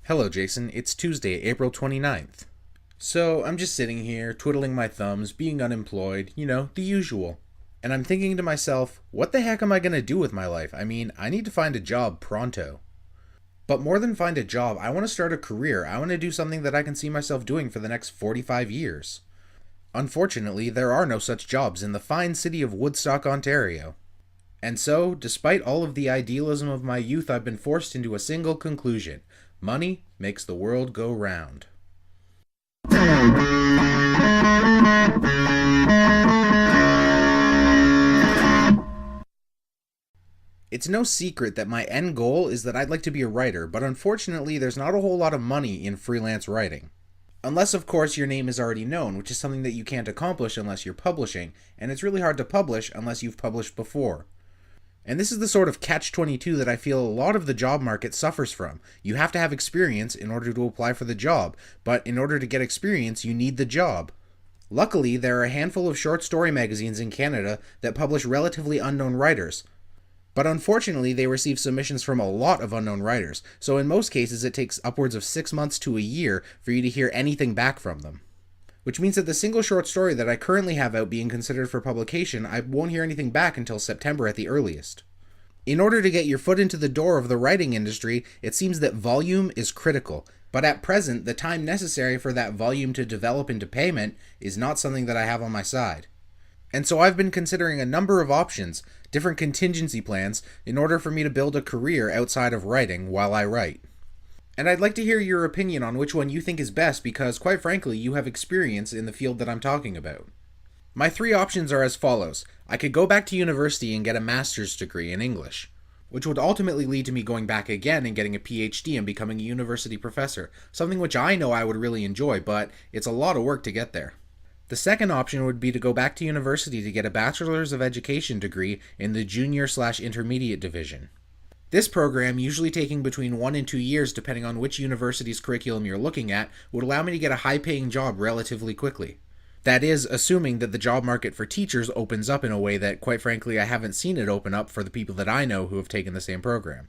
Hello, Jason. It's Tuesday, April 29th. So, I'm just sitting here, twiddling my thumbs, being unemployed, the usual. And I'm thinking to myself, what the heck am I gonna do with my life? I mean, I need to find a job pronto. But more than find a job, I want to start a career. I want to do something that I can see myself doing for the next 45 years. Unfortunately, there are no such jobs in the fine city of Woodstock, Ontario. And so, despite all of the idealism of my youth, I've been forced into a single conclusion. Money makes the world go round. It's no secret that my end goal is that I'd like to be a writer, but unfortunately there's not a whole lot of money in freelance writing. Unless, of course, your name is already known, which is something that you can't accomplish unless you're publishing, and it's really hard to publish unless you've published before. And this is the sort of catch-22 that I feel a lot of the job market suffers from. You have to have experience in order to apply for the job, but in order to get experience, you need the job. Luckily, there are a handful of short story magazines in Canada that publish relatively unknown writers. But unfortunately, they receive submissions from a lot of unknown writers, so in most cases it takes upwards of 6 months to a year for you to hear anything back from them. Which means that the single short story that I currently have out being considered for publication, I won't hear anything back until September at the earliest. In order to get your foot into the door of the writing industry, it seems that volume is critical, but at present, the time necessary for that volume to develop into payment is not something that I have on my side. And so I've been considering a number of options, different contingency plans, in order for me to build a career outside of writing while I write. And I'd like to hear your opinion on which one you think is best because, quite frankly, you have experience in the field that I'm talking about. My 3 options are as follows. I could go back to university and get a master's degree in English, which would ultimately lead to me going back again and getting a PhD and becoming a university professor, something which I know I would really enjoy, but it's a lot of work to get there. The second option would be to go back to university to get a Bachelor's of Education degree in the junior/intermediate division. This program, usually taking between 1 and 2 years depending on which university's curriculum you're looking at, would allow me to get a high-paying job relatively quickly. That is, assuming that the job market for teachers opens up in a way that, quite frankly, I haven't seen it open up for the people that I know who have taken the same program.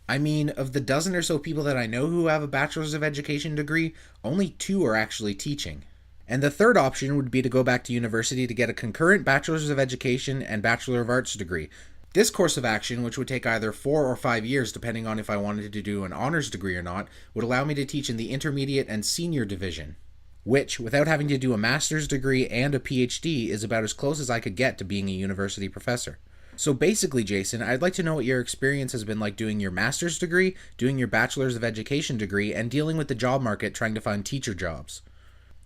I mean, of the dozen or so people that I know who have a Bachelor's of Education degree, only 2 are actually teaching. And the third option would be to go back to university to get a concurrent Bachelor's of Education and Bachelor of Arts degree. This course of action, which would take either 4 or 5 years depending on if I wanted to do an honors degree or not, would allow me to teach in the intermediate and senior division, which, without having to do a master's degree and a PhD, is about as close as I could get to being a university professor. So basically, Jason, I'd like to know what your experience has been like doing your master's degree, doing your Bachelor's of Education degree, and dealing with the job market trying to find teacher jobs.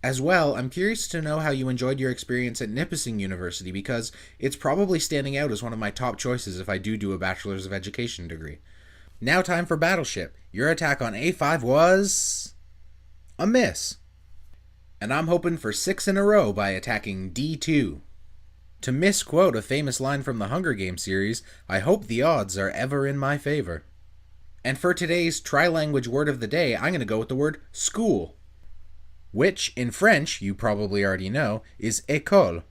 As well, I'm curious to know how you enjoyed your experience at Nipissing University because it's probably standing out as one of my top choices if I do a Bachelor's of Education degree. Now time for Battleship. Your attack on A5 was a miss. And I'm hoping for 6 in a row by attacking D2. To misquote a famous line from the Hunger Games series, I hope the odds are ever in my favor. And for today's tri-language word of the day, I'm going to go with the word school, which in French, you probably already know, is école.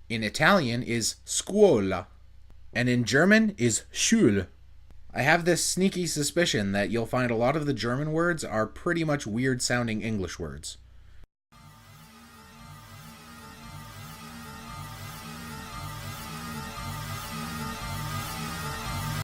In Italian is scuola, and in German is Schule. I have this sneaky suspicion that you'll find a lot of the German words are pretty much weird sounding English words.